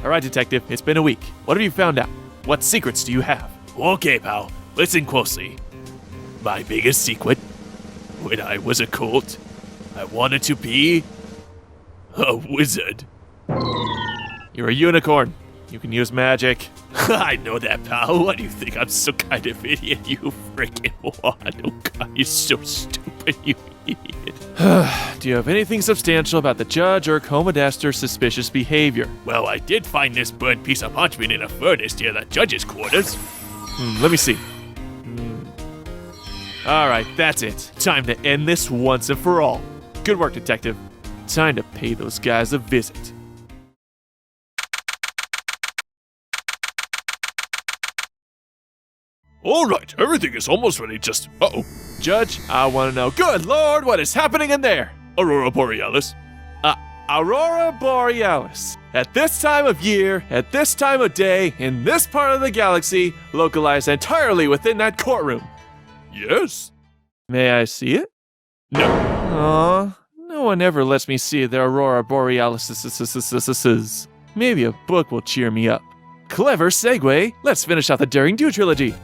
Alright, Detective, it's been a week. What have you found out? What secrets do you have? Okay, pal, listen closely. My biggest secret, when I was a colt, I wanted to be a wizard. You're a unicorn. You can use magic. I know that, pal. What do you think? I'm some kind of idiot, you freaking wad. Oh god, you're so stupid, you idiot. Do you have anything substantial about the judge or Comodaster's suspicious behavior? Well, I did find this burnt piece of parchment in a furnace near the judge's quarters. Let me see. Alright, that's it. Time to end this once and for all. Good work, Detective. Time to pay those guys a visit. Alright, everything is almost ready, just... Uh-oh. Judge, I want to know, good lord, what is happening in there? Aurora Borealis. Aurora Borealis. At this time of year, at this time of day, in this part of the galaxy, localized entirely within that courtroom. Yes. May I see it? No. Aw, no one ever lets me see the Aurora Borealis. Maybe a book will cheer me up. Clever segue. Let's finish out the Daring Do trilogy.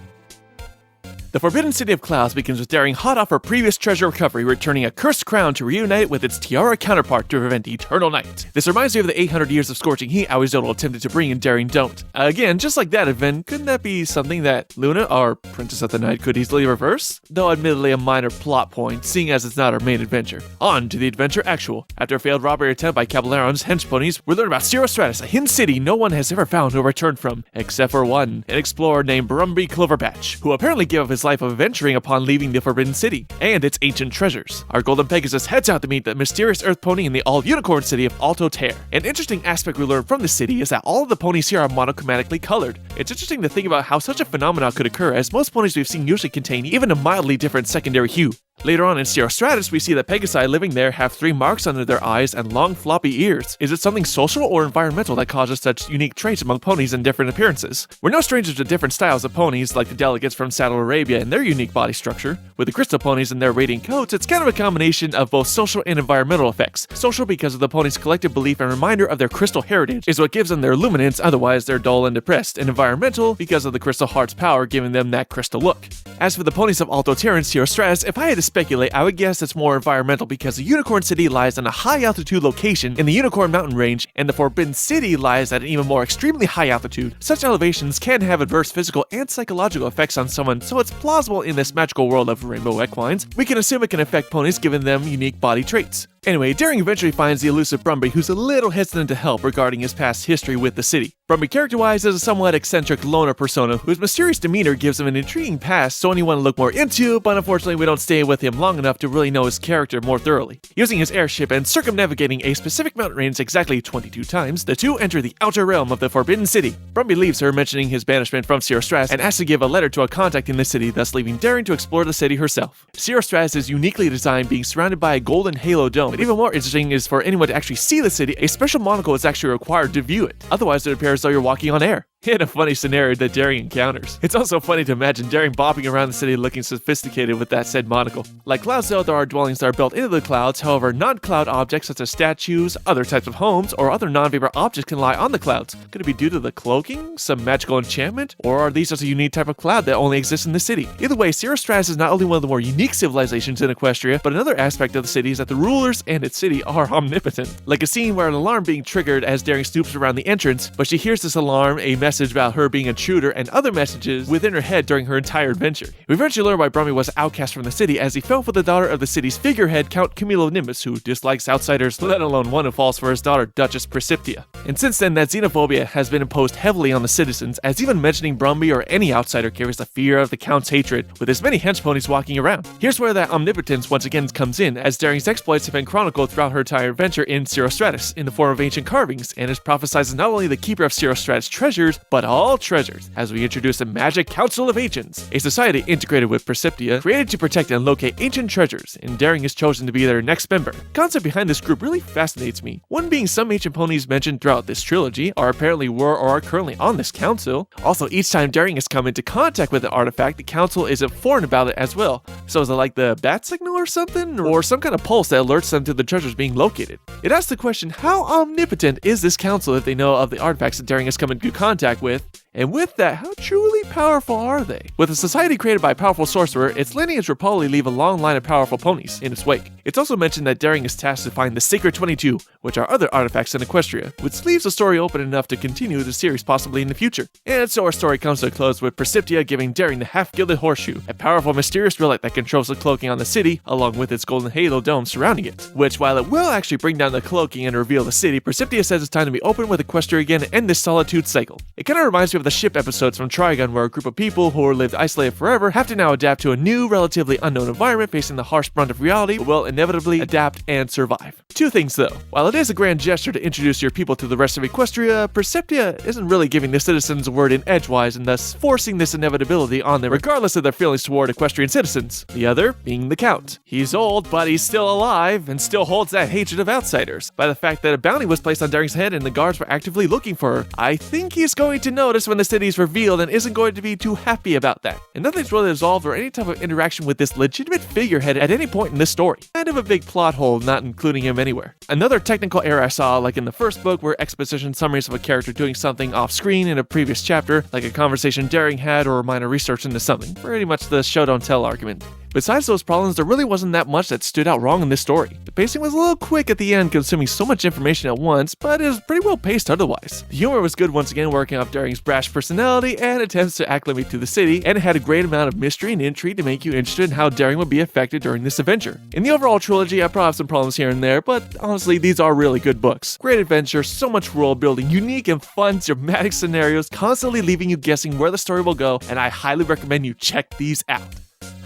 The Forbidden City of Clouds begins with Daring hot off her previous treasure recovery, returning a cursed crown to reunite it with its tiara counterpart to prevent eternal night. This reminds me of the 800 years of scorching heat Aoizotl attempted to bring in Daring Don't. Again, just like that event, couldn't that be something that Luna, our Princess of the Night, could easily reverse? Though admittedly a minor plot point, seeing as it's not our main adventure. On to the adventure actual. After a failed robbery attempt by Caballeron's hench ponies, we learn about Cirostratus, a hidden city no one has ever found or returned from, except for one, an explorer named Brumby Cloverpatch, who apparently gave up his life of adventuring upon leaving the Forbidden City and its ancient treasures. Our Golden Pegasus heads out to meet the mysterious Earth Pony in the all-unicorn city of Alto Terre. An interesting aspect we learn from the city is that all of the ponies here are monochromatically colored. It's interesting to think about how such a phenomenon could occur, as most ponies we've seen usually contain even a mildly different secondary hue. Later on in Cirostratus, we see that Pegasi living there have 3 marks under their eyes and long floppy ears. Is it something social or environmental that causes such unique traits among ponies and different appearances? We're no strangers to different styles of ponies, like the delegates from Saddle Arabia and their unique body structure. With the crystal ponies and their radiant coats, it's kind of a combination of both social and environmental effects. Social because of the ponies' collective belief and reminder of their crystal heritage is what gives them their luminance, otherwise they're dull and depressed, and environmental because of the crystal heart's power giving them that crystal look. As for the ponies of Alto Terre and Cirostratus, if I had to speculate, I would guess it's more environmental because the Unicorn City lies in a high altitude location in the Unicorn Mountain Range, and the Forbidden City lies at an even more extremely high altitude. Such elevations can have adverse physical and psychological effects on someone, so it's plausible in this magical world of rainbow equines, we can assume it can affect ponies given them unique body traits. Anyway, Daring eventually finds the elusive Brumby, who's a little hesitant to help regarding his past history with the city. Brumby character-wise is a somewhat eccentric loner persona whose mysterious demeanor gives him an intriguing past so anyone to look more into, but unfortunately we don't stay with him long enough to really know his character more thoroughly. Using his airship and circumnavigating a specific mountain range exactly 22 times, the two enter the outer realm of the Forbidden City. Brumby leaves her, mentioning his banishment from Cirostratus, and asks to give a letter to a contact in the city, thus leaving Daring to explore the city herself. Cirostratus is uniquely designed, being surrounded by a golden halo dome, but even more interesting is for anyone to actually see the city, a special monocle is actually required to view it. Otherwise it appears as though you're walking on air. In a funny scenario that Daring encounters. It's also funny to imagine Daring bopping around the city looking sophisticated with that said monocle. Like Cloudsdale, there are dwellings that are built into the clouds, however, non-cloud objects such as statues, other types of homes, or other non-vapor objects can lie on the clouds. Could it be due to the cloaking, some magical enchantment, or are these just a unique type of cloud that only exists in the city? Either way, Cirostratus is not only one of the more unique civilizations in Equestria, but another aspect of the city is that the rulers and its city are omnipotent. Like a scene where an alarm being triggered as Daring snoops around the entrance, but she hears this alarm, a message about her being a intruder, and other messages within her head during her entire adventure. We eventually learn why Brumby was outcast from the city as he fell for the daughter of the city's figurehead, Count Camilo Nimbus, who dislikes outsiders, let alone one who falls for his daughter, Duchess Preciptia. And since then, that xenophobia has been imposed heavily on the citizens, as even mentioning Brumby or any outsider carries the fear of the Count's hatred, with as many hench ponies walking around. Here's where that omnipotence once again comes in, as Daring's exploits have been chronicled throughout her entire adventure in Cirostratus, in the form of ancient carvings, and is prophesied as not only the keeper of Cirostratus' treasures, but all treasures, as we introduce the Magic Council of Ancients, a society integrated with Preciptia, created to protect and locate ancient treasures, and Daring is chosen to be their next member. The concept behind this group really fascinates me. One being some ancient ponies mentioned throughout this trilogy are apparently were or are currently on this council. Also, each time Daring has come into contact with an artifact, the council is informed about it as well. So is it like the bat signal or something? Or some kind of pulse that alerts them to the treasures being located? It asks the question, how omnipotent is this council if they know of the artifacts that Daring has come into contact with? And with that, how truly powerful are they? With a society created by a powerful sorcerer, its lineage will probably leave a long line of powerful ponies in its wake. It's also mentioned that Daring is tasked to find the Sacred 22, which are other artifacts in Equestria, which leaves the story open enough to continue the series possibly in the future. And so our story comes to a close with Perceptia giving Daring the half-gilded horseshoe, a powerful mysterious relic that controls the cloaking on the city, along with its golden halo dome surrounding it. Which, while it will actually bring down the cloaking and reveal the city, Perceptia says it's time to be open with Equestria again and end this solitude cycle. It kinda reminds me of the ship episodes from Trigun, where a group of people who lived isolated forever have to now adapt to a new, relatively unknown environment facing the harsh brunt of reality, but will inevitably adapt and survive. Two things though. While it is a grand gesture to introduce your people to the rest of Equestria, Perceptia isn't really giving the citizens a word in edgewise and thus forcing this inevitability on them regardless of their feelings toward Equestrian citizens. The other being the Count. He's old, but he's still alive and still holds that hatred of outsiders. By the fact that a bounty was placed on Daring's head and the guards were actively looking for her, I think he's going to notice when the city's revealed and isn't going to be too happy about that. And nothing's really resolved or any type of interaction with this legitimate figurehead at any point in this story. Kind of a big plot hole not including him anywhere. Another technical error I saw, like in the first book where exposition summaries of a character doing something off screen in a previous chapter, like a conversation Daring had or minor research into something. Pretty much the show don't tell argument. Besides those problems, there really wasn't that much that stood out wrong in this story. The pacing was a little quick at the end, consuming so much information at once, but it was pretty well paced otherwise. The humor was good once again, working off Daring's brash personality and attempts to acclimate to the city, and it had a great amount of mystery and intrigue to make you interested in how Daring would be affected during this adventure. In the overall trilogy, I probably have some problems here and there, but honestly, these are really good books. Great adventure, so much world building, unique and fun dramatic scenarios, constantly leaving you guessing where the story will go, and I highly recommend you check these out.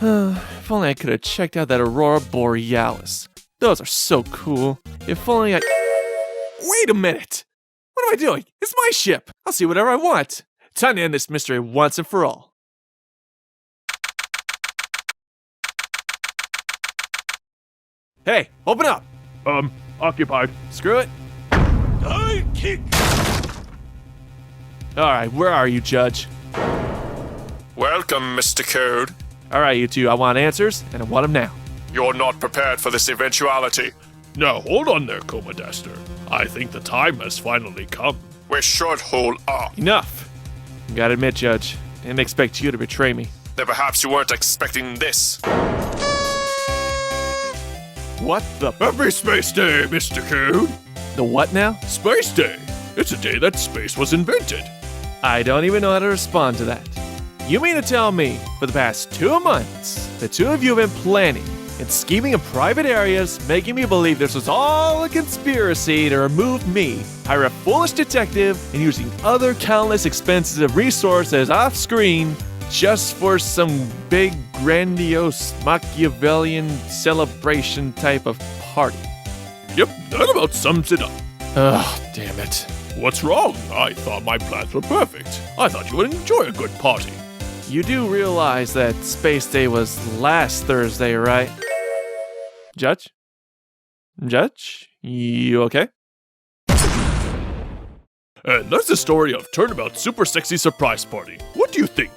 If only I could have checked out that Aurora Borealis. Those are so cool. If only I... Wait a minute! What am I doing? It's my ship! I'll see whatever I want. Time to end this mystery once and for all. Hey, open up! Occupied. Screw it. I kick! Alright, where are you, Judge? Welcome, Mr. Code. Alright, you two, I want answers, and I want them now. You're not prepared for this eventuality. Now, hold on there, Comadaster. I think the time has finally come. We should hold up. Enough! You gotta admit, Judge, I didn't expect you to betray me. Then perhaps you weren't expecting this. What the... Happy Space Day, Mr. Code. The what now? Space Day. It's a day that space was invented. I don't even know how to respond to that. You mean to tell me, for the past 2 months, the two of you have been planning and scheming in private areas, making me believe this was all a conspiracy to remove me, hire a foolish detective, and using other countless expensive resources off-screen just for some big, grandiose, Machiavellian celebration type of party. Yep, that about sums it up. Ugh, damn it. What's wrong? I thought my plans were perfect. I thought you would enjoy a good party. You do realize that Space Day was last Thursday, right? Judge? Judge? You okay? And that's the story of Turnabout Super Sexy Surprise Party. What do you think?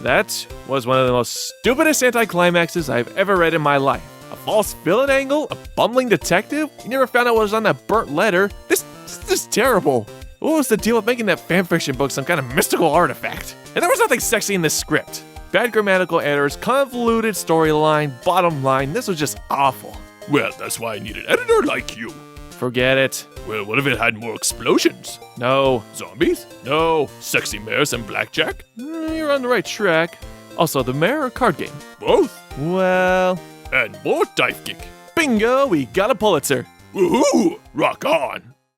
That was one of the most stupidest anticlimaxes I've ever read in my life. A false villain angle? A bumbling detective? You never found out what was on that burnt letter? This is terrible. What was the deal with making that fanfiction book some kind of mystical artifact? And there was nothing sexy in this script. Bad grammatical errors, convoluted storyline, bottom line, this was just awful. Well, that's why I need an editor like you. Forget it. Well, what if it had more explosions? No. Zombies? No. Sexy mares and blackjack? You're on the right track. Also, the mayor or card game? Both. Well... And more dive kick. Bingo, we got a Pulitzer. Woohoo! Rock on!